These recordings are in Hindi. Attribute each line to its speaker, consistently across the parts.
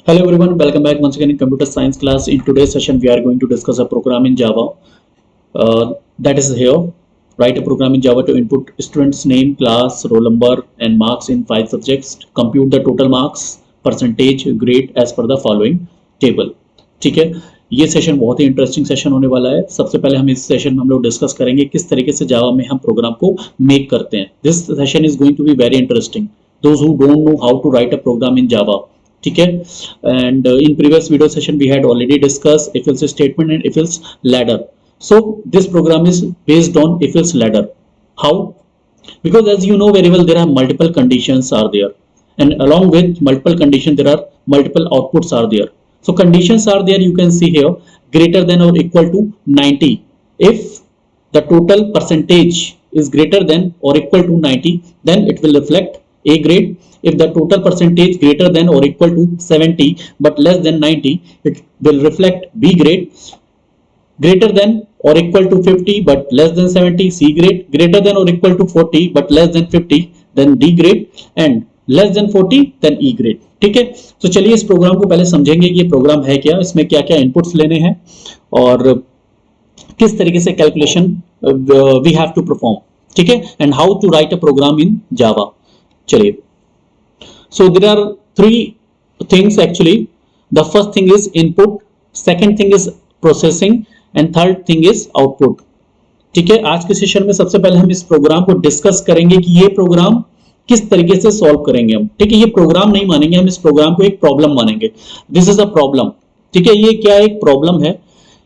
Speaker 1: Hello everyone, welcome back once again in computer science class. In today's session, we are going to discuss a program in Java. That is here. Write a program in Java to input student's name, class, roll number, and marks in 5 subjects. Compute the total marks, percentage, grade as per the following table. ठीक है, ये सेशन बहुत ही इंटरेस्टिंग सेशन होने वाला है। सबसे पहले हम इस सेशन में हम लोग डिस्कस करेंगे किस तरीके से जावा में हम प्रोग्राम को मेक करते हैं। This session is going to be very interesting those who don't know how to write a program in Java. ठीक है, and in previous video session we had already discussed if else statement and if else ladder. So this program is based on if else ladder. How? Because as you know very well, there are multiple conditions are there, and along with multiple conditions there are multiple outputs are there. So conditions are there, you can see here, greater than or equal to 90. If the total percentage is greater than or equal to 90, then it will reflect A grade. If the total percentage greater than or equal to 70 but less than 90, it will reflect B grade. Greater than or equal to 50 but less than 70, C grade. Greater than or equal to 40 but less than 50, then D grade, and less than 40 then E grade. ठीक है, तो चलिए इस प्रोग्राम को पहले समझेंगे कि ये प्रोग्राम है क्या, इसमें क्या क्या इनपुट्स लेने हैं और किस तरीके से calculation we have to perform. ठीक है, and how to write a program in Java. चलिए, so there are three things actually. The first thing is input, second thing is processing, and third thing is output. ठीक है, आज के सेशन में सबसे पहले हम इस प्रोग्राम को डिस्कस करेंगे कि ये प्रोग्राम किस तरीके से सॉल्व करेंगे हम। ठीक है, ये प्रोग्राम नहीं मानेंगे हम, इस प्रोग्राम को एक प्रॉब्लम मानेंगे। This is a problem. ठीक है, ये क्या एक प्रॉब्लम है।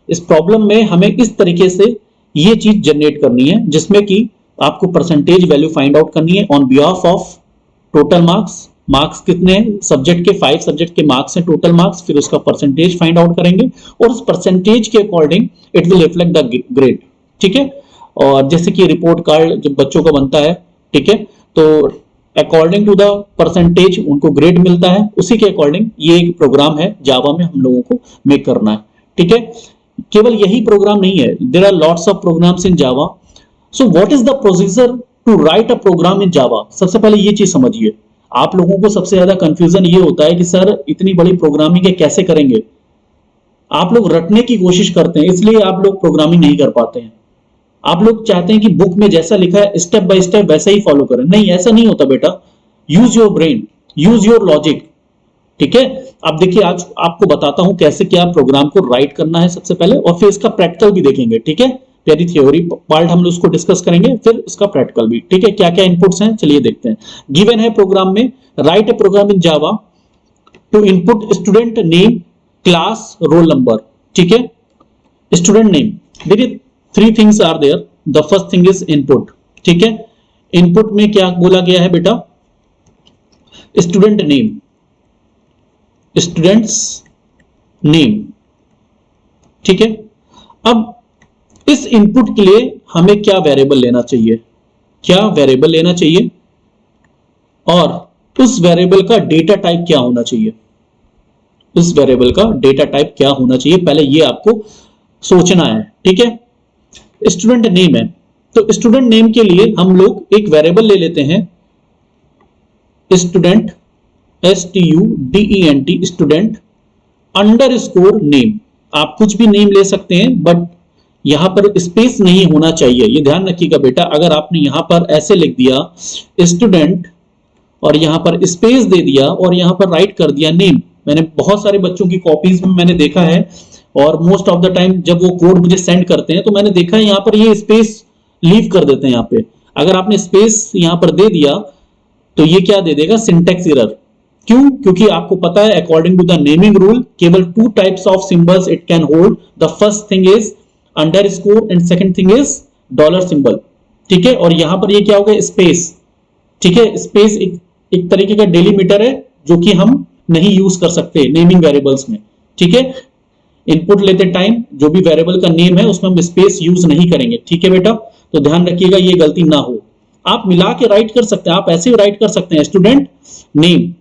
Speaker 1: इस प्रॉब्लम में हमें इस तरीके से ये चीज जनरेट करनी है जिसमें कि आपको परसेंटेज वैल्यू फाइंड आउट करनी है on behalf of total marks. Marks कितने सब्जेक्ट के, 5 सब्जेक्ट के मार्क्स हैं टोटल मार्क्स, फिर उसका परसेंटेज फाइंड आउट करेंगे और उस परसेंटेज के according it will reflect the grade. ठीक है, और जैसे कि रिपोर्ट कार्ड जब बच्चों का बनता है, ठीक है, तो अकॉर्डिंग टू द परसेंटेज उनको ग्रेड मिलता है, उसी के अकॉर्डिंग ये एक प्रोग्राम है जावा में हम लोगों को मेक करना है। ठीक है, केवल यही प्रोग्राम नहीं है, there are lots of programs in Java. So what is the procedure to write a program in Java. सबसे पहले ये चीज समझिए, आप लोगों को सबसे ज्यादा कंफ्यूजन ये होता है कि सर इतनी बड़ी प्रोग्रामिंग कैसे करेंगे। आप लोग रटने की कोशिश करते हैं, इसलिए आप लोग प्रोग्रामिंग नहीं कर पाते हैं। आप लोग चाहते हैं कि बुक में जैसा लिखा है स्टेप बाय स्टेप वैसा ही फॉलो करें। नहीं, ऐसा नहीं होता बेटा। Use your brain, use your logic. ठीक है, अब देखिए आज आपको बताता हूं कैसे क्या प्रोग्राम को राइट करना है सबसे पहले, और फिर इसका प्रैक्टिकल भी देखेंगे। ठीक है, पहली थ्योरी पार्ट हम उसको डिस्कस करेंगे, फिर इसका प्रैक्टिकल भी। ठीक है, क्या क्या इनपुट्स हैं चलिए देखते हैं। गिवन है प्रोग्राम में, write a program in Java to input student name, class, roll number. ठीक है, स्टूडेंट नेम, देखिए 3 things are there. The first thing is input. ठीक है, इनपुट में क्या बोला गया है बेटा, स्टूडेंट नेम, स्टूडेंट्स नेम। ठीक है, अब इस इनपुट के लिए हमें क्या वेरिएबल लेना चाहिए, क्या वेरिएबल लेना चाहिए, और उस वेरिएबल का डेटा टाइप क्या होना चाहिए, उस वेरिएबल का डेटा टाइप क्या होना चाहिए, पहले ये आपको सोचना है। ठीक है, स्टूडेंट नेम है, तो स्टूडेंट नेम के लिए हम लोग एक वेरिएबल ले लेते हैं, student, STUDENT, student underscore name. आप कुछ भी नेम ले सकते हैं, बट यहां पर स्पेस नहीं होना चाहिए, ये ध्यान रखिएगा बेटा। अगर आपने यहां पर ऐसे लिख दिया स्टूडेंट और यहां पर स्पेस दे दिया और यहां पर राइट कर दिया नेम, मैंने बहुत सारे बच्चों की कॉपीज में मैंने देखा है, और मोस्ट ऑफ द टाइम जब वो कोड मुझे सेंड करते हैं तो मैंने देखा है यहां पर ये स्पेस लीव कर देते हैं। यहां पे अगर आपने स्पेस यहां पर दे दिया तो ये क्या दे देगा, सिंटैक्स एरर। क्यों? क्योंकि आपको पता है according to the naming rule केवल 2 types of symbols it can hold. The first thing is underscore and second thing is dollar symbol. ठीक है, और यहां पर ये क्या होगा, स्पेस। ठीक है, स्पेस एक तरीके का डेलीमीटर है जो कि हम नहीं यूज कर सकते नेमिंग वेरिएबल्स में। ठीक है, इनपुट लेते टाइम जो भी वेरिएबल का नेम है उसमें हम स्पेस यूज नहीं करेंगे। ठीक है बेटा, तो ध्यान रखिएगा ये गलती ना हो। आप मिला के राइट कर सकते हैं, आप ऐसे भी राइट कर सकते हैं student name,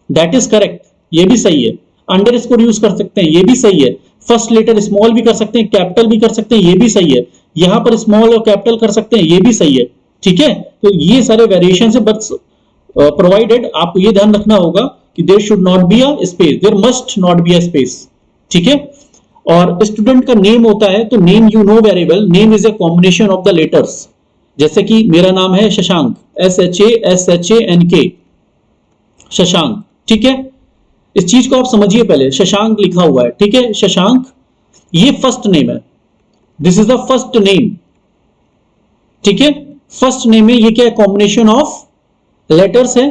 Speaker 1: that is correct, ये भी सही है। अंडरस्कोर यूज कर सकते हैं, ये भी सही है। फर्स्ट लेटर स्मॉल भी कर सकते हैं, कैपिटल भी कर सकते हैं, ये भी सही है। यहां पर स्मॉल और कैपिटल कर सकते हैं, ये भी सही है। ठीक है, तो ये सारे वेरिएशन है, बट प्रोवाइडेड आपको ये ध्यान रखना होगा कि there should not be a space, there must not be a space, ठीक है। और स्टूडेंट का नेम होता है, तो name you know very well, name is a combination of the letters. जैसे कि मेरा नाम है शशांक, SHANK, शशांक, ठीक है। इस चीज को आप समझिए, पहले शशांक लिखा हुआ है, ठीक है, शशांक, ये फर्स्ट नेम है, this is the first name, ठीक है। फर्स्ट नेम में ये क्या है, कॉम्बिनेशन ऑफ लेटर्स है।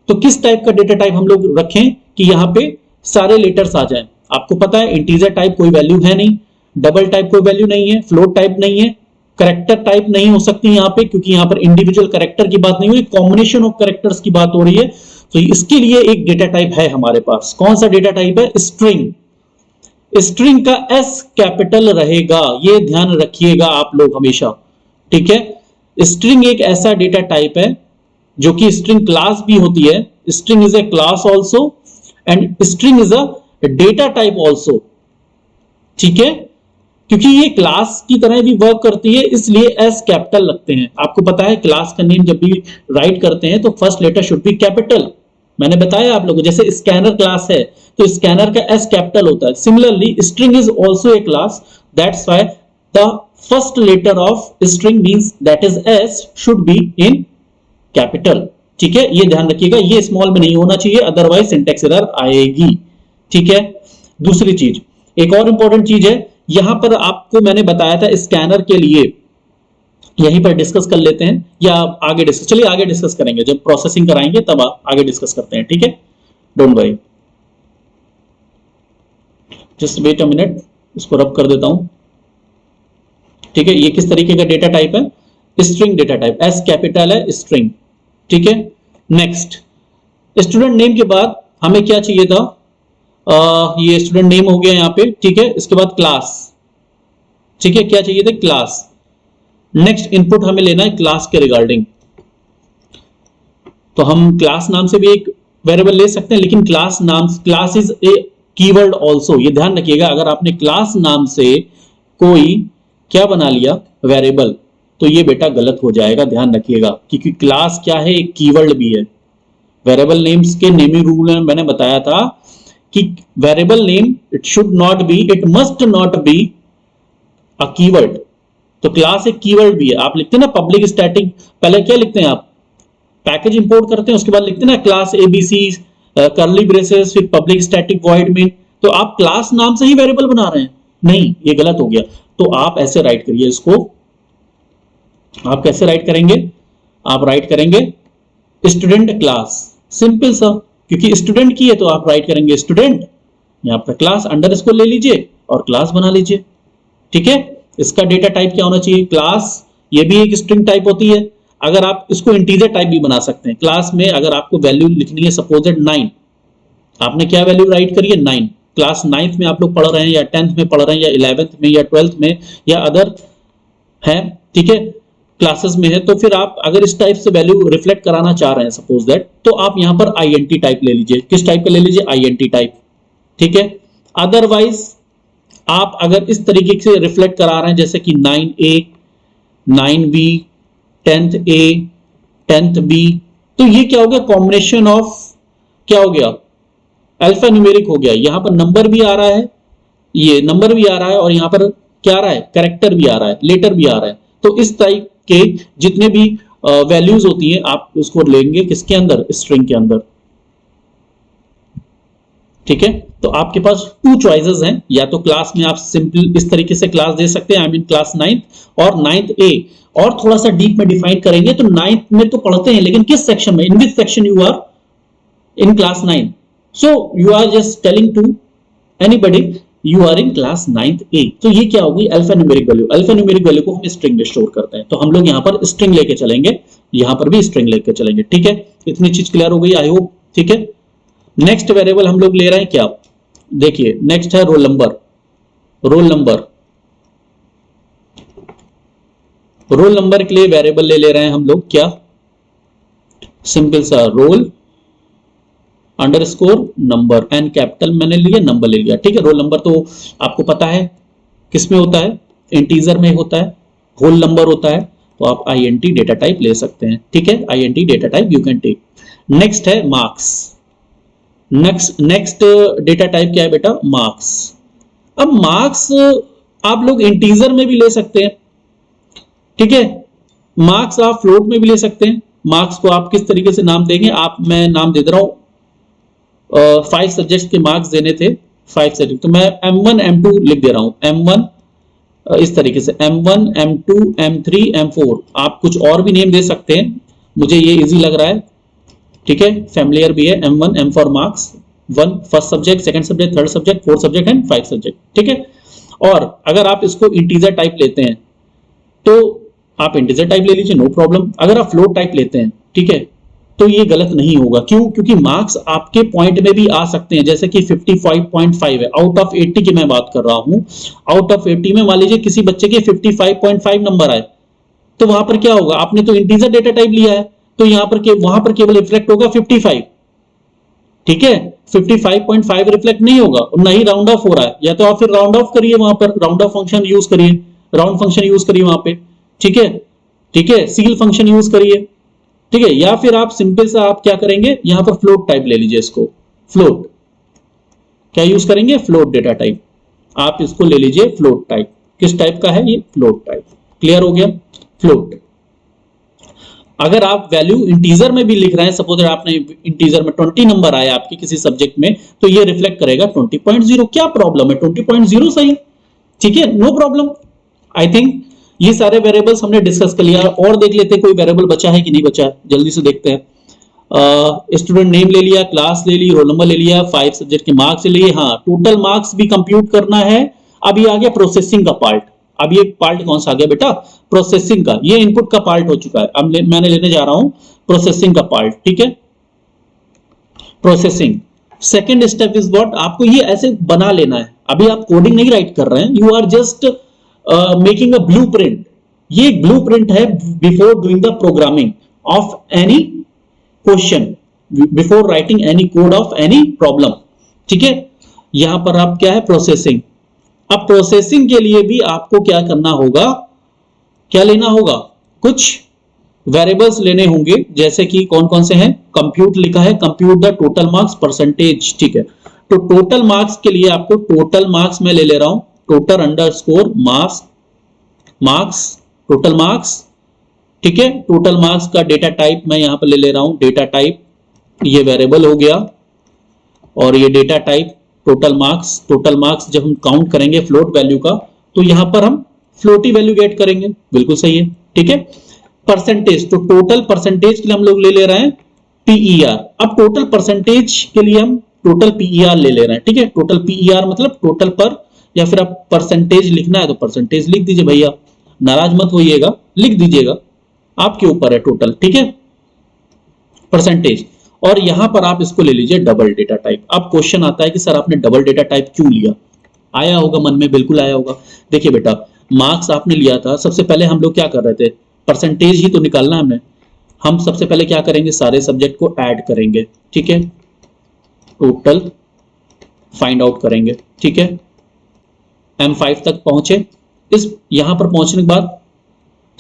Speaker 1: तो किस टाइप का डेटा टाइप हम लोग रखें कि यहां पे सारे लेटर्स आ जाएं। आपको पता है इंटीजर टाइप कोई वैल्यू है नहीं, डबल टाइप कोई वैल्यू नहीं है, फ्लोट टाइप नहीं है, करेक्टर टाइप नहीं हो सकती यहां पे, क्योंकि यहां पर इंडिविजुअल करेक्टर की बात नहीं हो रही, कॉम्बिनेशन ऑफ करेक्टर्स की बात हो रही है। तो इसके लिए एक डेटा टाइप है हमारे पास, कौन सा डेटा टाइप है, स्ट्रिंग। स्ट्रिंग का एस कैपिटल रहेगा, ये ध्यान रखिएगा आप लोग हमेशा, ठीक है। स्ट्रिंग एक ऐसा डेटा टाइप है जो कि स्ट्रिंग क्लास भी होती है, string is a class also and string is a data type also, ठीक है। क्योंकि ये क्लास की तरह भी वर्क करती है, इसलिए एस कैपिटल लगते हैं। आपको पता है क्लास का नेम जब भी राइट करते हैं तो first letter should be capital, मैंने बताया आप लोगों को। जैसे स्कैनर क्लास है तो स्कैनर का एस कैपिटल होता है, similarly string is also a class, that's why the first letter of string means that is S should be in capital, ठीक है। ये ध्यान रखिएगा, ये स्मॉल में नहीं होना चाहिए, अदरवाइज सिंटैक्स एरर आएगी, ठीक है। दूसरी चीज, एक और इंपॉर्टेंट चीज है, यहां पर आपको मैंने बताया था स्कैनर के लिए, यहीं पर डिस्कस कर लेते हैं या आगे डिस्कस, चलिए आगे डिस्कस करेंगे, जब प्रोसेसिंग कराएंगे तब आगे डिस्कस करते हैं, ठीक है, don't worry. Just wait a minute, इसको रब कर देता हूं, ठीक है। ये किस तरीके का डेटा टाइप है, string data type, S capital है, स्ट्रिंग, ठीक है। नेक्स्ट, स्टूडेंट नेम के बाद हमें क्या चाहिए था, ये स्टूडेंट नेम हो गया यहाँ पे, ठीक है। इसके बाद क्लास, ठीक है, क्या चाहिए था, क्लास। नेक्स्ट इनपुट हमें लेना है क्लास के रिगार्डिंग, तो हम क्लास नाम से भी एक वेरिएबल ले सकते हैं, लेकिन क्लास नाम, class is a keyword also, ये ध्यान रखिएगा। अगर आपने क्लास नाम से कोई क्या बना लिया वेरिएबल, तो ये बेटा गलत हो जाएगा, ध्यान रखिएगा, क्योंकि क्लास क्या है, एक कीवर्ड भी है। वेरिएबल नेम्स के नेमिंग रूल में मैंने बताया था कि variable name it should not B, it must not be a keyword. तो क्लास एक कीवर्ड भी है। आप लिखते हैं ना पब्लिक स्टैटिक, पहले क्या लिखते हैं आप, पैकेज इंपोर्ट करते हैं, उसके बाद लिखते हैं ना क्लास एबीसी कर्ली ब्रेसेस, फिर पब्लिक स्टैटिक वॉइड में, तो आप क्लास नाम से ही वेरिएबल बना रहे हैं, नहीं, ये गलत हो गया। तो आप ऐसे राइट करिए इसको, आप कैसे राइट करेंगे, आप राइट करेंगे स्टूडेंट क्लास, सिंपल सा, क्योंकि स्टूडेंट की है तो आप राइट करेंगे स्टूडेंट, यहाँ पर क्लास अंडरस्कोर ले लीजिए और क्लास बना लीजिए, ठीक है। इसका डेटा टाइप क्या होना चाहिए, क्लास, ये भी एक स्ट्रिंग टाइप होती है। अगर आप इसको इंटीजर टाइप भी बना सकते हैं, क्लास में अगर आपको वैल्यू लिखनी है सपोजेड 9, आपने क्या वैल्यू राइट करी है 9, क्लास 9th में आप लोग पढ़ रहे हैं या 10th में पढ़ रहे हैं या 11th में या 12th में या अदर है, ठीक है, क्लासेस में है, तो फिर आप अगर इस टाइप से वैल्यू रिफ्लेक्ट कराना चाह रहे हैं सपोज दैट, तो आप यहां पर INT टाइप ले लीजिए। किस टाइप का ले लीजिए, INT टाइप, ठीक है। अदरवाइज आप अगर इस तरीके से रिफ्लेक्ट करा रहे हैं जैसे कि 9A 9B 10th A 10th B, तो ये क्या हो गया, कॉम्बिनेशन ऑफ, क्या हो गया, अल्फा न्यूमेरिक हो गया। यहां पर नंबर भी आ रहा है, ये नंबर भी आ रहा है, और यहां पर क्या आ रहा है, कैरेक्टर भी आ रहा है, लेटर भी आ रहा है। तो इस टाइप के जितने भी वैल्यूज होती हैं आप उसको लेंगे किसके अंदर, स्ट्रिंग के अंदर, ठीक है। तो आपके पास 2 चॉइसेस हैं, या तो क्लास में आप सिंपल इस तरीके से क्लास दे सकते हैं, आई मीन क्लास 9th और 9th A, और थोड़ा सा डीप में डिफाइन करेंगे तो 9th में तो पढ़ते हैं, लेकिन किस सेक्शन में, in which section you are in class 9, so you are just telling to anybody you are in class 9th A। तो ये क्या होगी, alphanumeric value, alphanumeric value को हम स्ट्रिंग में स्टोर करते हैं, तो हम लोग यहाँ पर स्ट्रिंग लेके चलेंगे, यहाँ पर भी स्ट्रिंग लेके चलेंगे, ठीक है। इतनी चीज क्लियर हो गई आई होप, ठीक है। नेक्स्ट वेरिएबल हम लोग ले रहे हैं क्या, देखिए नेक्स्ट है roll number. Roll number, roll number के लिए वेरिएबल ले रहे हैं हम लोग क्या, सिंपल सा roll underscore number, N capital मैंने लिया, नंबर ले लिया, ठीक है। रोल नंबर तो आपको पता है किस में होता है, इंटीजर में होता है, होल नंबर होता है, तो आप INT डेटा टाइप ले सकते हैं, ठीक है। INT data type you can take. Next है मार्क्स, नेक्स्ट डेटा टाइप क्या है बेटा, मार्क्स। अब मार्क्स आप लोग इंटीजर में भी ले सकते हैं, ठीक है, मार्क्स आप फ्लोट में भी ले सकते हैं। मार्क्स को आप किस तरीके से नाम देंगे, आप, मैं नाम दे रहा हूं, 5 सब्जेक्ट्स के मार्क्स देने थे, 5 सब्जेक्ट, तो मैं M1 M2 लिख दे रहा हूं, M1 इस तरीके से M1 M2 M3 M4, आप कुछ और भी नेम दे सकते हैं, मुझे ये इजी लग रहा है, ठीक है, फैमिलियर भी है। M1 M for marks 1 first subject, second subject, third subject, fourth subject and 5 subject, ठीक है। और अगर आप इसको इंटीजर टाइप लेते हैं तो आप इंटीजर टाइप ले लीजिए, नो प्रॉब्लम। अगर आप फ्लोट टाइप लेते हैं, ठीक है, तो ये गलत नहीं होगा। क्यों? क्योंकि मार्क्स आपके पॉइंट में भी आ सकते हैं, जैसे कि 55.5 है, आउट ऑफ 80 की मैं बात कर रहा हूं। आउट ऑफ 80 में मान लीजिए किसी बच्चे के 55.5 नंबर आए, तो वहां पर क्या होगा, आपने तो इंटीजर डेटा टाइप लिया है, तो यहां पर वहां पर केवल रिफ्लेक्ट होगा 55, ठीक है, 55.5 रिफ्लेक्ट नहीं होगा, और नहीं राउंड ऑफ हो रहा है, या तो आप फिर राउंड ऑफ करिए, वहां पर राउंड ऑफ फंक्शन यूज करिए, राउंड फंक्शन यूज करिए वहां पे, ठीक है, ठीक है, सील फंक्शन यूज करिए, ठीक है, या फिर आप सिंपल सा आप क्या करेंगे, यहां पर फ्लोट टाइप ले लीजिए, इसको फ्लोट क्या यूज करेंगे, फ्लोट डेटा टाइप, आप इसको ले लीजिए फ्लोट टाइप। किस टाइप का है ये, फ्लोट टाइप। क्लियर हो गया, फ्लोट। अगर आप वैल्यू इंटीजर में भी लिख रहे हैं, सपोज आपने इंटीजर में 20 नंबर आया आपके किसी सब्जेक्ट में, तो ये रिफ्लेक्ट करेगा 20.0, क्या प्रॉब्लम है, 20.0 सही, ठीक है, नो प्रॉब्लम। आई थिंक ये सारे वेरिएबल्स हमने डिस्कस कर लिया, और देख लेते हैं कोई वेरिएबल बचा है कि नहीं बचा है, जल्दी से देखते हैं। स्टूडेंट नेम ले लिया, क्लास ले ली, रोल नंबर ले लिया, 5 सब्जेक्ट के मार्क्स ले लिए, हाँ टोटल मार्क्स भी कंप्यूट करना है। अब ये आ गया प्रोसेसिंग का पार्ट। अब ये पार्ट कौन सा आ गया बेटा, प्रोसेसिंग का। ये इनपुट का पार्ट हो चुका है, अब मैंने लेने जा रहा हूं प्रोसेसिंग का पार्ट, ठीक है, processing. Second step is what, आपको ये ऐसे बना लेना है, अभी आप कोडिंग नहीं राइट कर रहे हैं, you are just making a blueprint. ये एक ब्लूप्रिंट है before doing the programming of any question, before writing any code of any problem, ठीक है। यहां पर आप क्या है, प्रोसेसिंग। अब प्रोसेसिंग के लिए भी आपको क्या करना होगा, क्या लेना होगा, कुछ वेरिएबल्स लेने होंगे, जैसे कि कौन कौन से हैं, कंप्यूट लिखा है, compute the total marks percentage, ठीक है। तो टोटल मार्क्स के लिए आपको टोटल मार्क्स में ले रहा हूं, total underscore marks, marks total marks, ठीक है। टोटल मार्क्स का डेटा टाइप मैं यहां पर ले रहा हूं, डेटा टाइप, ये वेरिएबल हो गया, और ये data type total marks. Total marks जब हम काउंट करेंगे फ्लोट वैल्यू का, तो यहां पर हम फ्लोटी वैल्यू गेट करेंगे, बिल्कुल सही है, ठीक है। परसेंटेज, तो टोटल परसेंटेज के लिए हम लोग ले रहे हैं पीईआर। अब टोटल परसेंटेज के लिए हम टोटल पीईआर ले रहे हैं, ठीक है। टोटल पीईआर मतलब टोटल पर, या फिर आप परसेंटेज लिखना है तो परसेंटेज लिख दीजिए भैया, नाराज मत होइएगा, लिख दीजिएगा, आपके ऊपर है टोटल, ठीक है, परसेंटेज। और यहां पर आप इसको ले लीजिए डबल डेटा टाइप। अब क्वेश्चन आता है कि सर आपने डबल डेटा टाइप क्यों लिया, आया होगा मन में, बिल्कुल आया होगा। देखिए बेटा, मार्क्स आपने लिया था, सबसे पहले हम लोग क्या कर रहे थे, परसेंटेज ही तो निकालना हमें। हम सबसे पहले क्या करेंगे, सारे सब्जेक्ट को ऐड करेंगे, ठीक है, टोटल फाइंड आउट करेंगे, ठीक है। M5 तक पहुंचे, इस यहां पर पहुंचने के बाद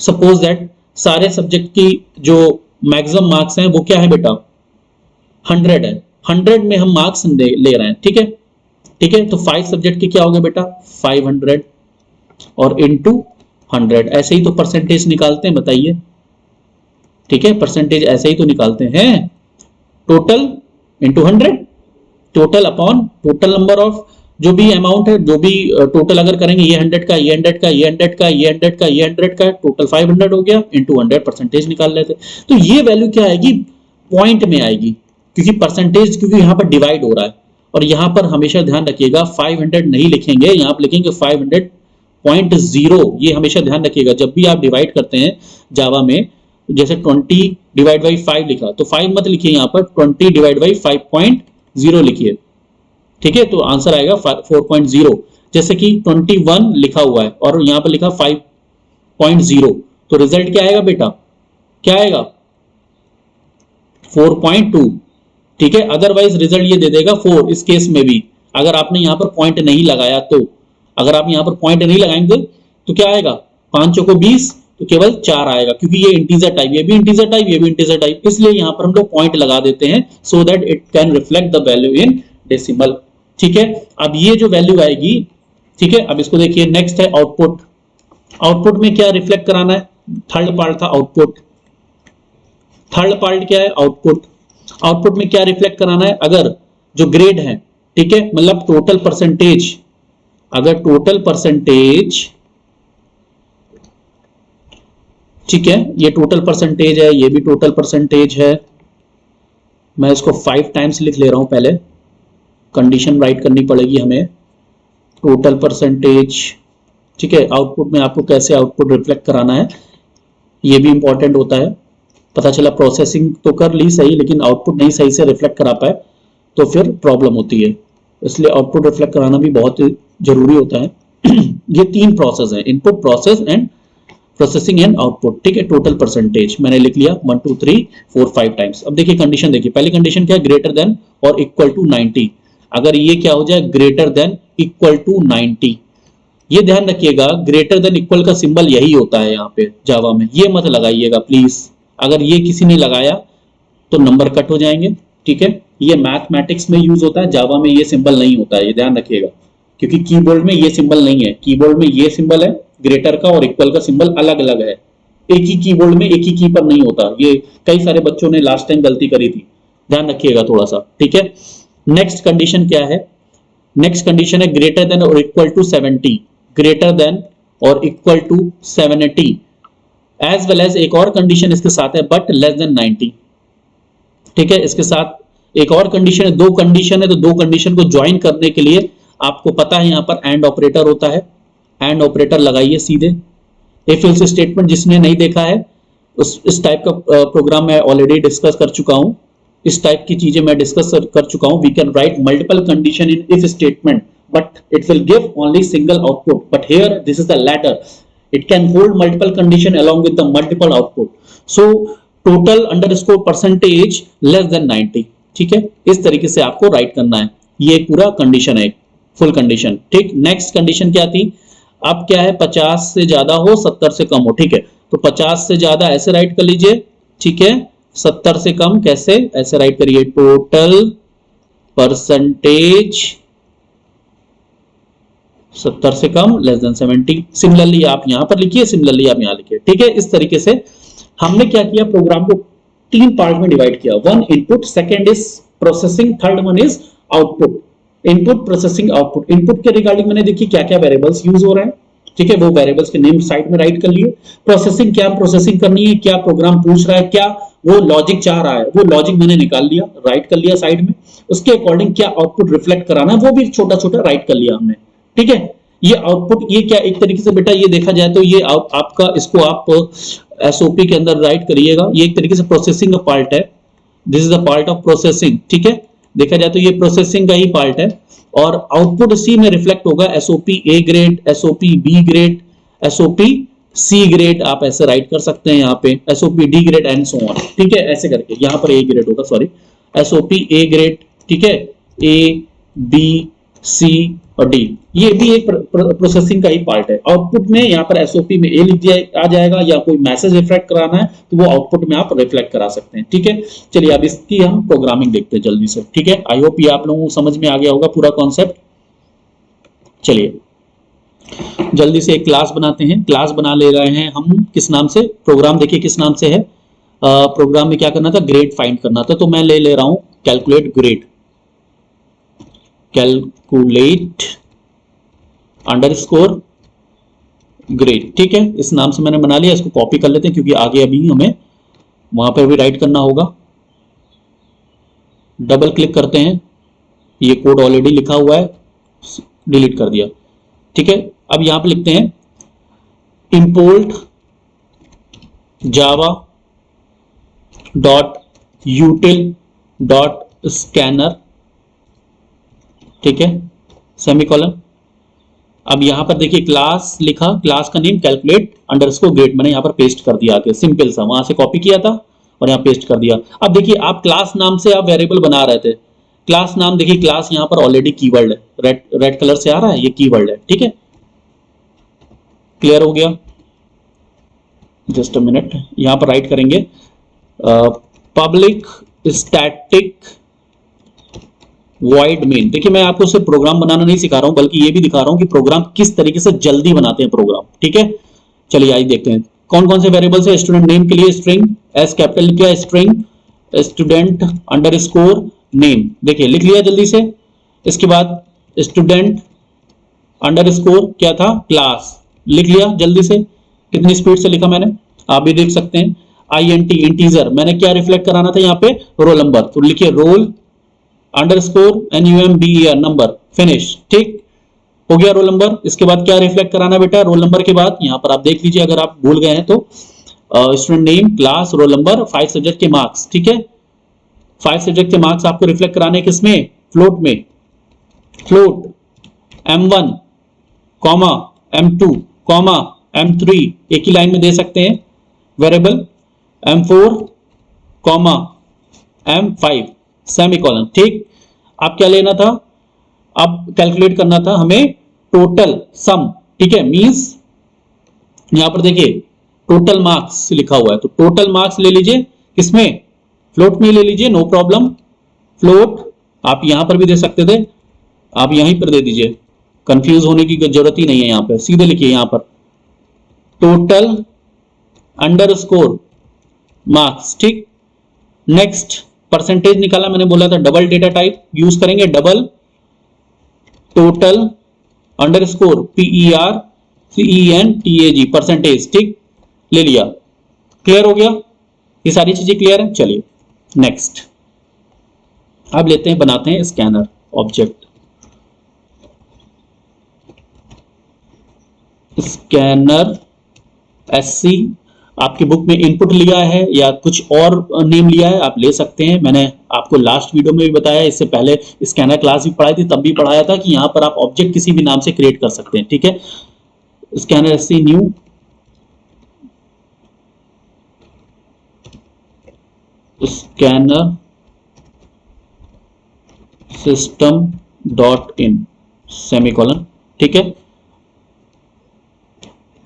Speaker 1: सपोज दैट सारे सब्जेक्ट की जो मैक्सिमम मार्क्स हैं वो क्या है बेटा, 100 है, 100 में हम मार्क्स ले रहे हैं, ठीक है, ठीक है। तो 5 सब्जेक्ट के क्या हो गया बेटा, 500 और इनटू 100, ऐसे ही तो परसेंटेज निकालते हैं, बताइए, ठीक है, परसेंटेज ऐसे ही तो निकालते हैं, total into 100, total upon total number of जो भी अमाउंट है, जो भी टोटल अगर करेंगे, ये 100 का, ये 100 का, ये 100 का, ये 100 का, ये 100 का, टोटल 500 हो गया, इनटू 100 परसेंटेज निकाल लेते। तो ये वैल्यू क्या आएगी, पॉइंट में आएगी, क्योंकि परसेंटेज, क्योंकि यहां पर डिवाइड हो रहा है। और यहां पर हमेशा ध्यान रखिएगा 500 नहीं लिखेंगे, यहां पर लिखेंगे 500.0, ये हमेशा ध्यान रखिएगा जब भी आप डिवाइड करते हैं जावा में। जैसे 20 डिवाइड बाई 5 लिखा, तो 5 मत लिखिए, यहां पर 20 डिवाइड बाई 5.0 लिखिए, ठीक है, तो आंसर आएगा 4.0। जैसे कि 21 लिखा हुआ है और यहां पर लिखा 5.0, तो रिजल्ट क्या आएगा बेटा, क्या आएगा, 4.2, ठीक है। अदरवाइज रिजल्ट ये दे देगा 4, इस केस में भी अगर आपने यहां पर पॉइंट नहीं लगाया तो, अगर आप यहां पर पॉइंट नहीं लगाएंगे तो क्या आएगा, 5 चौको 20, तो केवल 4 आएगा, क्योंकि ये इंटीजर टाइप, ये भी इंटीजर टाइप, ये भी इंटीजर टाइप, इसलिए यहां पर हम लोग पॉइंट लगा देते हैं so that it can reflect the value in decimal. ठीक है, अब ये जो वैल्यू आएगी, ठीक है, अब इसको देखिए, नेक्स्ट है आउटपुट। आउटपुट में क्या रिफ्लेक्ट कराना है, थर्ड पार्ट था आउटपुट, थर्ड पार्ट क्या है आउटपुट। आउटपुट में क्या रिफ्लेक्ट कराना है, अगर जो ग्रेड है, ठीक है, मतलब टोटल परसेंटेज, अगर टोटल परसेंटेज, ठीक है, ये टोटल परसेंटेज है, ये भी टोटल परसेंटेज है, मैं इसको 5 टाइम्स लिख ले रहा हूं, पहले कंडीशन राइट करनी पड़ेगी हमें, टोटल परसेंटेज, ठीक है। आउटपुट में आपको कैसे आउटपुट रिफ्लेक्ट कराना है ये भी इंपॉर्टेंट होता है। पता चला प्रोसेसिंग तो कर ली सही, लेकिन आउटपुट नहीं सही से रिफ्लेक्ट करा पाए तो फिर प्रॉब्लम होती है, इसलिए आउटपुट रिफ्लेक्ट कराना भी बहुत जरूरी होता है। ये 3 प्रोसेस है, input, process and processing and output, ठीक है। टोटल परसेंटेज मैंने लिख लिया 1 2 3 4 5 टाइम्स। अब देखिए कंडीशन, देखिए पहली कंडीशन क्या है, ग्रेटर देन और इक्वल टू 90। अगर ये क्या हो जाए, ग्रेटर देन इक्वल टू 90, ये ध्यान रखिएगा, ग्रेटर देन इक्वल का सिंबल यही होता है यहाँ पे जावा में, ये मत लगाइएगा प्लीज। अगर ये किसी ने लगाया तो नंबर कट हो जाएंगे, ठीक है। ये मैथमेटिक्स में यूज होता है, जावा में ये सिंबल नहीं होता है, ये ध्यान रखिएगा, क्योंकि कीबोर्ड में ये सिंबल नहीं है। कीबोर्ड में ये सिंबल है, ग्रेटर का और इक्वल का सिंबल अलग अलग है, एक ही कीबोर्ड में एक ही की पर नहीं होता। ये कई सारे बच्चों ने लास्ट टाइम गलती करी थी, ध्यान रखिएगा थोड़ा सा, ठीक है। नेक्स्ट कंडीशन क्या है, नेक्स्ट कंडीशन है ग्रेटर देन और इक्वल टू 70, ग्रेटर देन और equal to 70, as well as एक और कंडीशन इसके साथ है, बट लेस देन 90, ठीक है। इसके साथ एक और कंडीशन है, 2 कंडीशन है, तो 2 कंडीशन को ज्वाइन करने के लिए आपको पता है यहाँ पर एंड ऑपरेटर होता है, एंड ऑपरेटर लगाइए सीधे। इफ एल्स स्टेटमेंट जिसने नहीं देखा है, इस टाइप का प्रोग्राम मैं ऑलरेडी डिस्कस कर चुका हूं, इस टाइप की चीजें मैं डिस्कस कर चुका हूं। We can write multiple condition in if statement but it will give only single output, but here this is the latter, it can hold multiple condition along with the multiple output, so total underscore percentage less than 90, ठीक है। इस तरीके से आपको राइट करना है, ये पूरा कंडीशन है, फुल कंडीशन, ठीक। नेक्स्ट कंडीशन क्या थी, अब क्या है, 50 से ज्यादा हो 70 से कम हो, ठीक है। तो 50 से ज्यादा ऐसे राइट कर लीजिए, ठीक है। 70 से कम कैसे, ऐसे राइट करिए, टोटल परसेंटेज 70 से कम लेस देन 70। सिमिलरली आप यहां पर लिखिए, सिमिलरली आप यहां लिखिए, ठीक है। इस तरीके से हमने क्या किया, प्रोग्राम को 3 पार्ट में डिवाइड किया, 1 input, second is processing, third one is output. Input, processing, output. Input के रिगार्डिंग मैंने देखिए क्या क्या वेरिएबल्स यूज हो रहे हैं, ठीक है, वो वेरिएबल्स के नेम साइड में राइट कर लिए। प्रोसेसिंग, क्या प्रोसेसिंग करनी है, क्या प्रोग्राम पूछ रहा है, क्या वो लॉजिक चाह रहा है, वो लॉजिक मैंने निकाल लिया, राइट कर लिया साइड में। उसके अकॉर्डिंग क्या आउटपुट रिफ्लेक्ट कराना है वो भी छोटा छोटा राइट कर लिया हमने, ठीक है। ये आउटपुट, ये क्या एक तरीके से बेटा ये देखा जाए तो ये आपका, इसको आप एसओपी के अंदर राइट करिएगा, ये एक तरीके से प्रोसेसिंग का पार्ट है, this is the part of processing, ठीक है। देखा जाए तो ये प्रोसेसिंग का ही पार्ट है, और आउटपुट इसी में रिफ्लेक्ट होगा, SOP A grade, SOP B grade, SOP C grade, आप ऐसे राइट कर सकते हैं यहाँ पे, SOP D grade and so on, ठीक है। ऐसे करके यहाँ पर ए ग्रेड होगा, सॉरी, एसओपी ए ग्रेड, ठीक है, ए बी सी और डी, ये भी एक प्रोसेसिंग का ही पार्ट है। आउटपुट में यहाँ पर एसओपी में ए लिख दिया आ जाएगा, या कोई मैसेज रिफ्लेक्ट कराना है तो वो आउटपुट में आप रिफ्लेक्ट करा सकते हैं, ठीक है। चलिए अब इसकी हम प्रोग्रामिंग देखते हैं जल्दी से, ठीक है। आई होप ये आप लोगों को समझ में आ गया होगा पूरा कॉन्सेप्ट। चलिए जल्दी से एक क्लास बनाते हैं, क्लास बना ले रहे हैं हम, किस नाम से, प्रोग्राम देखिए किस नाम से है। प्रोग्राम में क्या करना था, ग्रेड फाइंड करना था, तो मैं ले रहा हूं calculate grade, calculate underscore grade, ठीक है। इस नाम से मैंने बना लिया, इसको कॉपी कर लेते हैं क्योंकि आगे अभी हमें वहां पर भी राइट करना होगा। डबल क्लिक करते हैं, ये कोड ऑलरेडी लिखा हुआ है, डिलीट कर दिया, ठीक है। अब यहां पे लिखते हैं import Java dot यूटिल dot scanner, ठीक है, सेमीकोलन। अब यहां पर देखिए क्लास लिखा, क्लास का नेम कैलकुलेट अंडरस्कोर ग्रेड मैंने यहां पर पेस्ट कर दिया आके, सिंपल सा, वहां से कॉपी किया था और यहां पेस्ट कर दिया। अब देखिए आप क्लास नाम से आप वेरिएबल बना रहे थे, क्लास नाम देखिए, क्लास यहां पर ऑलरेडी कीवर्ड है, रेड कलर से आ रहा है, ये कीवर्ड है, ठीक है। क्लियर हो गया, जस्ट अ मिनट, यहाँ पर राइट करेंगे पब्लिक स्टैटिक वॉइड मेन। देखिए मैं आपको सिर्फ प्रोग्राम बनाना नहीं सिखा रहा हूं, बल्कि ये भी दिखा रहा हूं कि प्रोग्राम किस तरीके से जल्दी बनाते हैं प्रोग्राम। ठीक है, चलिए आइए देखते हैं कौन कौन से वेरिएबल्स है। स्टूडेंट नेम के लिए स्ट्रिंग, एस कैपिटल लिखा है स्ट्रिंग, स्टूडेंट अंडरस्कोर नेम, देखिए लिख लिया जल्दी से। इसके बाद स्टूडेंट अंडरस्कोर क्या था, क्लास, लिख लिया जल्दी से। कितनी स्पीड से लिखा मैंने, आप भी देख सकते हैं। INT इंटीजर, मैंने क्या रिफ्लेक्ट कराना था यहाँ पे, रोल नंबर, तो लिखिए roll underscore NUMBER number, finish. ठीक हो गया रोल नंबर। इसके बाद क्या रिफ्लेक्ट कराना बेटा, रोल नंबर के बाद यहाँ पर आप देख लीजिए, अगर आप भूल गए हैं तो student name, class, roll number, 5 subject के मार्क्स। ठीक है, 5 सब्जेक्ट के मार्क्स आपको रिफ्लेक्ट कराने किसमें, फ्लोट में। Float M1 comma M2 comma M3 एक ही लाइन में दे सकते हैं। Variable M4 comma M5 semicolon. ठीक, अब क्या लेना था, अब कैलकुलेट करना था हमें टोटल सम। ठीक है, मींस यहां पर देखिए टोटल मार्क्स लिखा हुआ है, तो टोटल मार्क्स ले लीजिए, किसमें, फ्लोट में ले लीजिए, नो प्रॉब्लम। फ्लोट आप यहां पर भी दे सकते थे, आप यहीं पर दे दीजिए, कंफ्यूज होने की जरूरत ही नहीं है। यहां पर सीधे लिखिए, यहां पर टोटल अंडरस्कोर मार्क्स। ठीक, नेक्स्ट परसेंटेज निकाला, मैंने बोला था डबल डेटा टाइप यूज करेंगे, double total underscore PERCENTAG percentage. ठीक, ले लिया, क्लियर हो गया, ये सारी चीजें क्लियर है। चलिए नेक्स्ट, अब लेते हैं, बनाते हैं स्कैनर ऑब्जेक्ट। स्कैनर SC आपकी बुक में इनपुट लिया है या कुछ और नेम लिया है, आप ले सकते हैं। मैंने आपको लास्ट वीडियो में भी बताया, इससे पहले स्कैनर क्लास भी पढ़ाई थी, तब भी पढ़ाया था कि यहां पर आप ऑब्जेक्ट किसी भी नाम से क्रिएट कर सकते हैं। ठीक है, scanner SC new, scanner system dot in semicolon. ठीक है,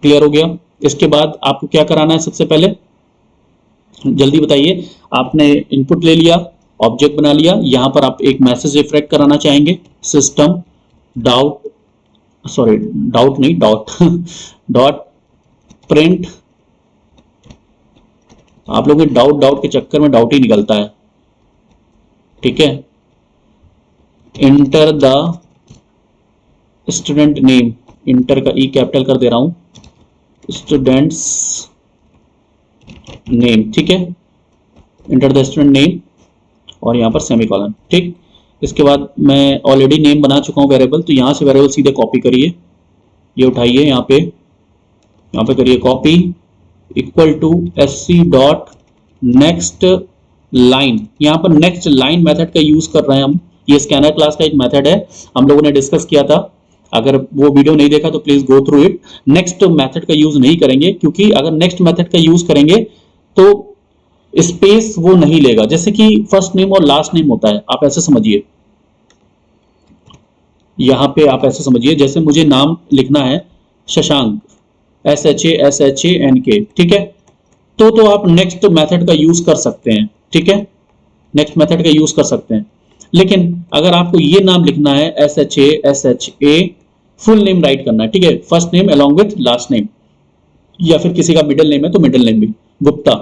Speaker 1: क्लियर हो गया। इसके बाद आपको क्या कराना है, सबसे पहले जल्दी बताइए। आपने इनपुट ले लिया, ऑब्जेक्ट बना लिया, यहां पर आप एक मैसेज रिफ्लेक्ट कराना चाहेंगे, सिस्टम डॉट प्रिंट। आप लोगों के डाउट के चक्कर में डाउट ही निकलता है। ठीक है, enter the student name, inter का ई कैपिटल कर दे रहा हूं, स्टूडेंट्स नेम। ठीक है, इंटर द स्टूडेंट नेम और यहां पर सेमीकोलन। ठीक, इसके बाद मैं ऑलरेडी नेम बना चुका हूं वेरिएबल, तो यहां से वेरिएबल सीधे कॉपी करिए, ये उठाइए, यहां पे करिए copy, equal to SC dot next line. यहां पर नेक्स्ट लाइन मेथड का यूज कर रहे हैं हम, ये स्कैनर क्लास का एक मेथड है, हम लोगों ने डिस्कस किया था। अगर वो वीडियो नहीं देखा तो please go through it. Next method का यूज नहीं करेंगे, क्योंकि अगर नेक्स्ट मेथड का यूज करेंगे तो स्पेस वो नहीं लेगा, जैसे कि फर्स्ट नेम और लास्ट नेम होता है, आप ऐसे समझिए। यहां पे आप ऐसे समझिए, जैसे मुझे नाम लिखना है शशांक, SHANK। ठीक है, तो आप नेक्स्ट मेथड का यूज कर सकते हैं। ठीक है, नेक्स्ट मेथड का यूज कर सकते हैं। लेकिन अगर आपको ये नाम लिखना है SHA फुल नेम राइट करना है, ठीक है, first name along with last name, या फिर किसी का मिडिल नेम है तो मिडिल नेम भी गुप्ता,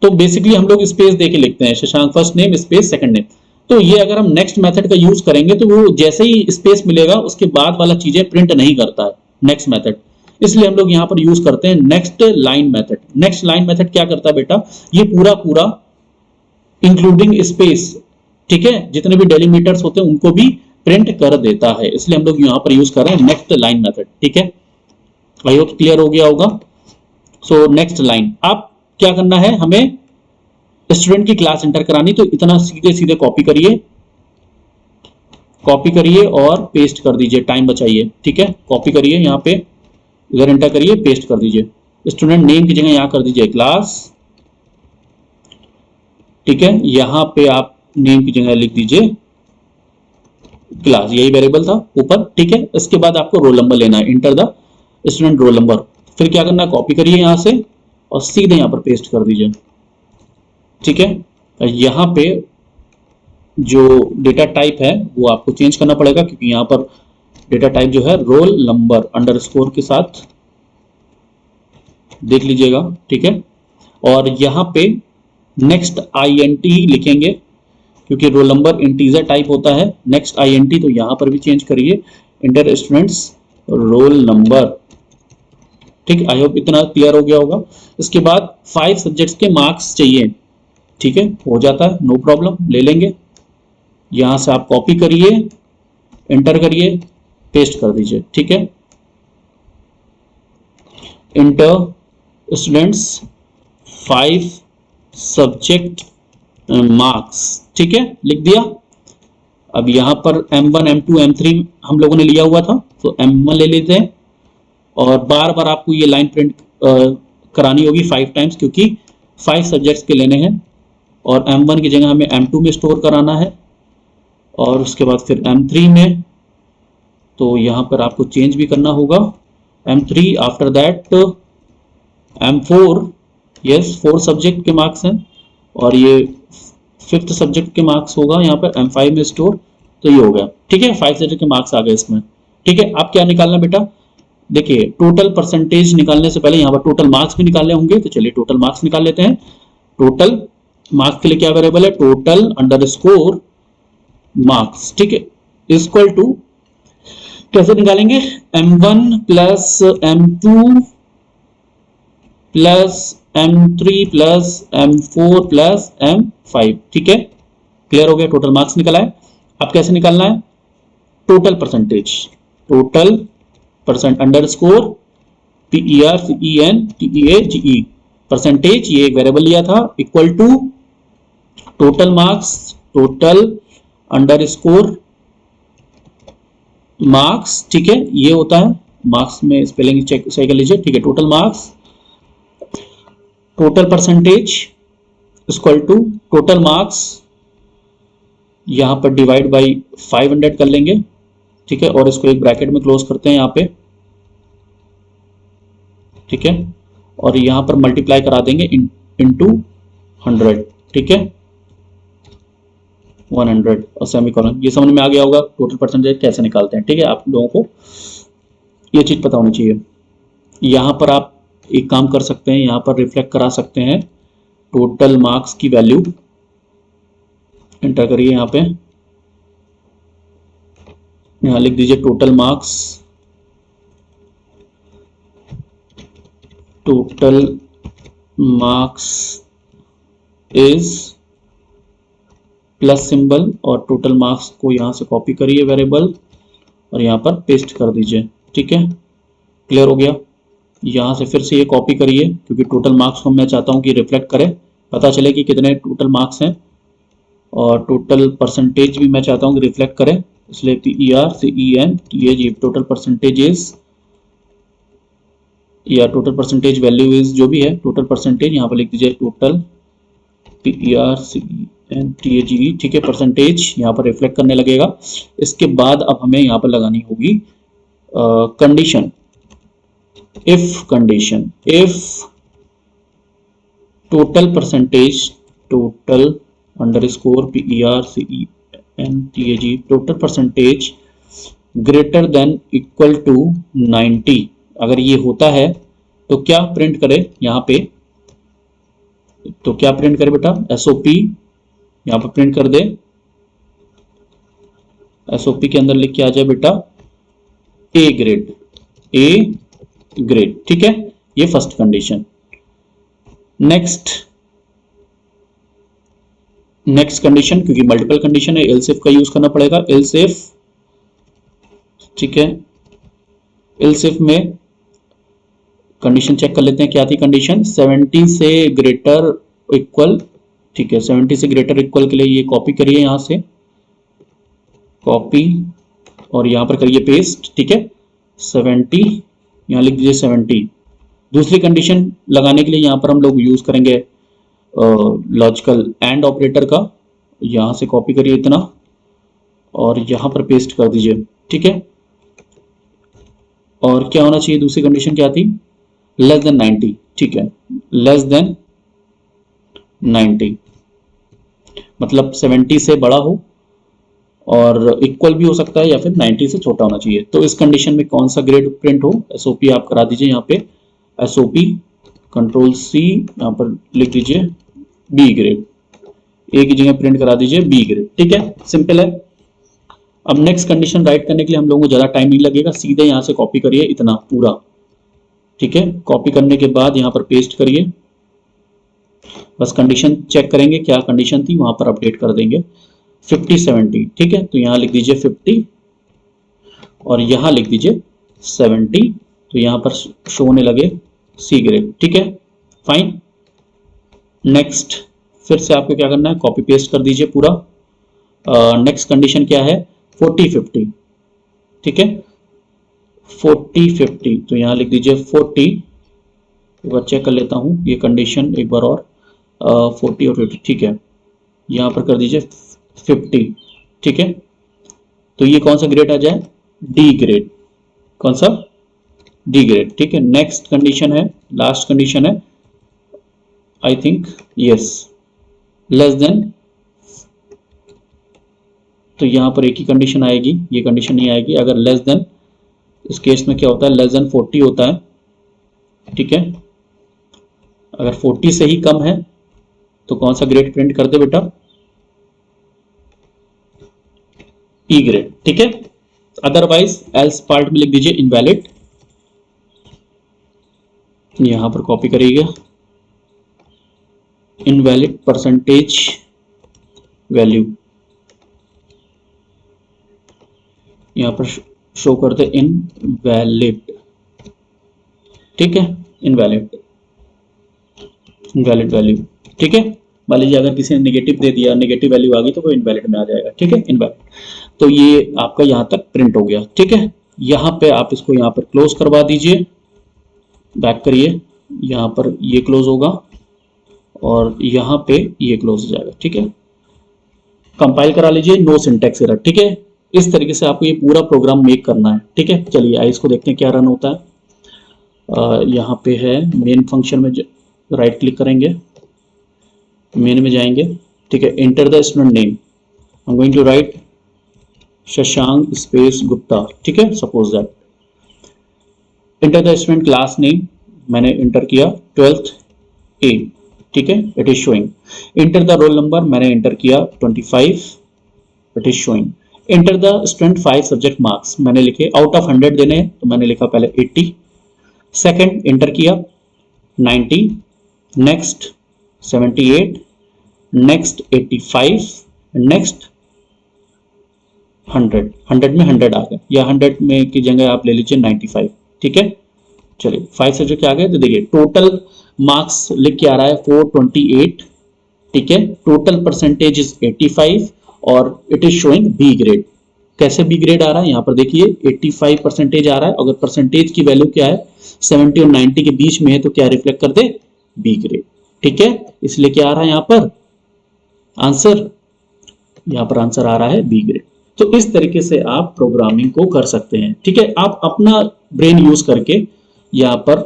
Speaker 1: तो बेसिकली हम लोग स्पेस देके लिखते हैं, Shashank first name space second name. तो ये अगर हम नेक्स्ट मेथड का यूज करेंगे तो वो जैसे ही स्पेस मिलेगा उसके बाद वाला चीजें प्रिंट नहीं करता है नेक्स्ट मेथड, इसलिए हम लोग यहाँ पर यूज करते हैं next line method. Next line method क्या करता है बेटा, ये पूरा इंक्लूडिंग स्पेस, ठीक है, जितने भी डेलीमीटर्स होते हैं उनको भी प्रिंट कर देता है, इसलिए हम लोग यहाँ पर यूज कर रहे हैं नेक्स्ट लाइन मेथड। ठीक है, आई होप क्लियर हो गया होगा। सो नेक्स्ट लाइन, आप क्या करना है, हमें स्टूडेंट की क्लास एंटर करानी, तो इतना सीधे सीधे कॉपी करिए और पेस्ट कर दीजिए, टाइम बचाइए। ठीक है, कॉपी करिए, यहाँ पे इधर एंटर करिए, पेस्ट कर दीजिए, स्टूडेंट नेम की जगह यहाँ कर दीजिए क्लास। ठीक है, यहाँ पे आप नेम की जगह लिख दीजिए क्लास, यही वेरिएबल था ऊपर। ठीक है, इसके बाद आपको रोल नंबर लेना है, enter the student roll number. फिर क्या करना है, कॉपी करिए यहाँ से और सीधे यहाँ पर पेस्ट कर दीजिए। ठीक है, यहाँ पे जो डेटा टाइप है वो आपको चेंज करना पड़ेगा, क्योंकि यहाँ पर डेटा टाइप जो है रोल नंबर अंडरस्कोर के साथ देख लीजिएगा। ठीक है, और यहाँ पे नेक्स्ट INT लिखेंगे, क्योंकि रोल नंबर इंटीजर टाइप होता है। नेक्स्ट INT तो यहाँ पर भी चेंज करिए, इंटर स्टूडेंट्स रोल नंबर। ठीक, आई होप इतना क्लियर हो गया होगा। इसके बाद 5 सब्जेक्ट्स के मार्क्स चाहिए। ठीक है, हो जाता है, नो प्रॉब्लम, ले लेंगे। यहां से आप कॉपी करिए, एंटर करिए, पेस्ट कर दीजिए। ठीक है, इंटर स्टूडेंट्स 5 सब्जेक्ट मार्क्स। ठीक है, लिख दिया। अब यहां पर M1 M2 M3 हम लोगों ने लिया हुआ था, तो M1 ले लेते हैं। और बार बार आपको ये लाइन प्रिंट करानी होगी 5 टाइम्स, क्योंकि 5 सब्जेक्ट्स के लेने हैं। और M1 की जगह हमें M2 में स्टोर कराना है, और उसके बाद फिर M3 में। तो यहाँ पर आपको चेंज भी करना होगा। M3 after that M4, yes 4 subject के मार्क्स हैं, और ये 5th सब्जेक्ट के मार्क्स होगा यहाँ पर M5 में स्टोर। तो ये हो गया। ठीक है, 5 सब्जेक्ट के मार्क्स आ गए इसमें। ठीक है, आप क्या निकालना बेटा, देखिए टोटल परसेंटेज निकालने से पहले यहाँ पर टोटल मार्क्स भी निकालने होंगे। तो चलिए टोटल मार्क्स निकाल लेते हैं। टोटल मार्क्स के लिए क्या वेरिएबल है, टोटल अंडरस्कोर मार्क्स। ठीक है, इक्वल टू कैसे निकालेंगे, M1 plus M2 plus M3 plus M4 plus M5। ठीक है, क्लियर हो गया, टोटल मार्क्स निकला है। अब कैसे निकालना है, total percentage, total percent underscore PERCENTEAGE percentage, ये एक वेरिएबल लिया था, equal to total marks, total underscore marks. ठीक है, ये होता है मार्क्स में स्पेलिंग चेक सही कर लीजिए। ठीक है, total marks, total percentage equal to total marks, यहां पर डिवाइड बाई 500 कर लेंगे। ठीक है, और इसको एक ब्रैकेट में क्लोज करते हैं यहाँ पे। ठीक है, और यहां पर मल्टीप्लाई करा देंगे इनटू 100। ठीक है, 100 और सेमीकोलन। ये समझ में आ गया होगा टोटल परसेंटेज कैसे निकालते हैं। ठीक है, आप लोगों को ये चीज पता होनी चाहिए। यहां पर आप एक काम कर सकते हैं, यहां पर रिफ्लेक्ट करा सकते हैं टोटल मार्क्स की वैल्यू। एंटर करिए, यहाँ पे यहाँ लिख दीजिए total marks, total marks is plus symbol, और टोटल मार्क्स को यहां से कॉपी करिए वेरिएबल और यहां पर पेस्ट कर दीजिए। ठीक है, क्लियर हो गया। यहां से फिर से ये कॉपी करिए, क्योंकि टोटल मार्क्स को मैं चाहता हूं कि रिफ्लेक्ट करे, पता चले कि कितने टोटल मार्क्स हैं। और टोटल परसेंटेज भी मैं चाहता हूं कि रिफ्लेक्ट करे, इसलिए PERCENTEAGE टोटल परसेंटेजेस या टोटल परसेंटेज वैल्यू इज जो भी है, टोटल परसेंटेज यहाँ पर लिख दीजिए टोटल PERCENTEAGE। ठीक है, परसेंटेज यहाँ पर रिफ्लेक्ट करने लगेगा। इसके बाद अब हमें यहाँ पर लगानी होगी condition, if condition, if total percentage, total underscore PERCENTEAGE total percentage greater than equal to 90। अगर ये होता है तो क्या प्रिंट करे यहाँ पे, तो क्या प्रिंट करे बेटा, SOP यहाँ पर प्रिंट कर दे। SOP के अंदर लिख के आ जाए बेटा A ग्रेड, A ग्रेड। ठीक है, ये फर्स्ट कंडीशन। नेक्स्ट कंडीशन, क्योंकि मल्टीपल कंडीशन है, एल्स इफ का यूज करना पड़ेगा, एल्स इफ। ठीक है, एल्स इफ में कंडीशन चेक कर लेते हैं क्या थी कंडीशन, 70 से ग्रेटर इक्वल। ठीक है, 70 से ग्रेटर इक्वल के लिए ये कॉपी करिए, यहां से कॉपी और यहां पर करिए पेस्ट। ठीक है, 70 यहां लिख दीजिए 70। दूसरी कंडीशन लगाने के लिए यहां पर हम लोग यूज करेंगे लॉजिकल एंड ऑपरेटर का। यहां से कॉपी करिए इतना और यहां पर पेस्ट कर दीजिए। ठीक है, और क्या होना चाहिए, दूसरी कंडीशन क्या थी, लेस देन 90। ठीक है, लेस देन 90, मतलब 70 से बड़ा हो और इक्वल भी हो सकता है या फिर 90 से छोटा होना चाहिए। तो इस कंडीशन में कौन सा ग्रेड प्रिंट हो, एसओपी आप करा दीजिए यहाँ पे, एसओपी कंट्रोल सी, यहाँ पर लिख दीजिए बी ग्रेड, ए की जगह प्रिंट करा दीजिए बी ग्रेड। ठीक है, सिंपल है। अब नेक्स्ट कंडीशन राइट करने के लिए हम लोगों को ज्यादा टाइम नहीं लगेगा, सीधे यहाँ से कॉपी करिए इतना पूरा। ठीक है, कॉपी करने के बाद यहाँ पर पेस्ट करिए, बस कंडीशन चेक करेंगे क्या कंडीशन थी, वहां पर अपडेट कर देंगे 50 70। ठीक है, तो यहाँ लिख दीजिए 50 और यहाँ लिख दीजिए 70, तो यहाँ पर शो होने लगे सी ग्रेड। ठीक है, फाइन। नेक्स्ट फिर से आपको क्या करना है, कॉपी पेस्ट कर दीजिए पूरा। नेक्स्ट कंडीशन क्या है, 40 50। ठीक है, 40 50, तो यहाँ लिख दीजिए 40, एक बार चेक कर लेता हूँ ये कंडीशन एक बार और, 40 और 50। ठीक है, यहाँ पर कर दीजिए 50। ठीक है, तो ये कौन सा ग्रेड आ जाए, डी ग्रेड, कौन सा, डी ग्रेड। ठीक है, नेक्स्ट कंडीशन है, लास्ट कंडीशन है I think, yes, less than, तो यहाँ पर एक ही कंडीशन आएगी, ये कंडीशन नहीं आएगी। अगर लेस देन, इस केस में क्या होता है, लेस देन 40 होता है। ठीक है, अगर 40 से ही कम है तो कौन सा ग्रेड प्रिंट कर दे बेटा, ई ग्रेड। ठीक है, अदरवाइज एल्स पार्ट में लिख दीजिए इनवैलिड, यहां पर कॉपी करिएगा, इनवैलिड परसेंटेज वैल्यू, यहां पर शो कर दे इनवैलिड। ठीक है, इनवैलिड, इनवैलिड वैल्यू। ठीक है, मान लीजिए अगर किसी ने नेगेटिव दे दिया, नेगेटिव वैल्यू आ गई तो वो इनवैलिड में आ जाएगा। ठीक है, इनवैलिड, तो ये आपका यहां तक प्रिंट हो गया। ठीक है, यहां पे आप इसको यहां पर क्लोज करवा दीजिए, बैक करिए, यहां पर ये क्लोज होगा और यहां पे ये क्लोज हो जाएगा। ठीक है, कंपाइल करा लीजिए, नो सिंटैक्स एरर। ठीक है, इस तरीके से आपको ये पूरा प्रोग्राम मेक करना है। ठीक है, चलिए आइए इसको देखते हैं क्या रन होता है। यहाँ पे है मेन फंक्शन में, राइट क्लिक करेंगे, मेन में जाएंगे। ठीक है, enter the student name, I am going to write Shashank space Gupta. ठीक है, suppose that, enter the student class name, मैंने एंटर किया 12th A। ठीक है, it is showing. Enter the roll number, मैंने एंटर किया 25, it is showing. Enter the student 5 subject marks, मैंने लिखे आउट ऑफ 100 देने हैं तो मैंने लिखा पहले 80। सेकंड एंटर किया 90, नेक्स्ट 78, नेक्स्ट 85, नेक्स्ट 100, 100 में 100 आ गए, या 100 में की जगह आप ले लीजिए 95। ठीक है, चलिए 5 सब्जेक्ट के आ गए, तो देखिए टोटल मार्क्स लिख के आ रहा है 428। ठीक है, टोटल परसेंटेज इज 85 और it is showing B grade. कैसे बी ग्रेड आ रहा है, यहाँ पर देखिए 85 परसेंटेज आ रहा है, अगर परसेंटेज की वैल्यू क्या है 70 और 90 के बीच में है तो क्या रिफ्लेक्ट कर दे, बी ग्रेड। ठीक है, इसलिए क्या आ रहा है यहाँ पर आंसर, यहाँ पर आंसर आ रहा है बी ग्रेड। तो इस तरीके से आप प्रोग्रामिंग को कर सकते हैं। ठीक है, आप अपना ब्रेन यूज करके यहाँ पर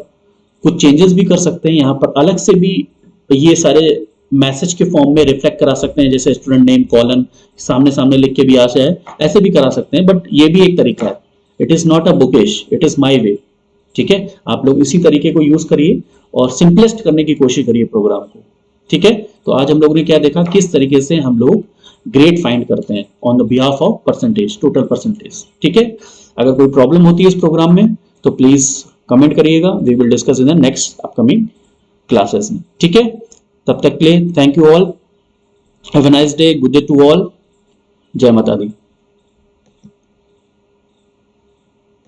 Speaker 1: कुछ चेंजेस भी कर सकते हैं, यहाँ पर अलग से भी ये सारे मैसेज के फॉर्म में रिफ्लेक्ट करा सकते हैं, जैसे स्टूडेंट नेम कॉलन सामने सामने लिख के भी आ जाए, ऐसे भी करा सकते हैं, बट ये भी एक तरीका है। It is not a bookish, it is my way. ठीक है, आप लोग इसी तरीके को यूज करिए और सिंपलेस्ट करने की कोशिश करिए प्रोग्राम को। ठीक है, तो आज हम लोगों ने क्या देखा, किस तरीके से हम लोग ग्रेड फाइंड करते हैं on the behalf of percentage, total percentage. ठीक है, अगर कोई प्रॉब्लम होती है इस प्रोग्राम में तो प्लीज कमेंट करिएगा, we will discuss in the next upcoming classes में। ठीक है, तब तक के लिए thank you all, have a nice day, good day to all, जय माता दी।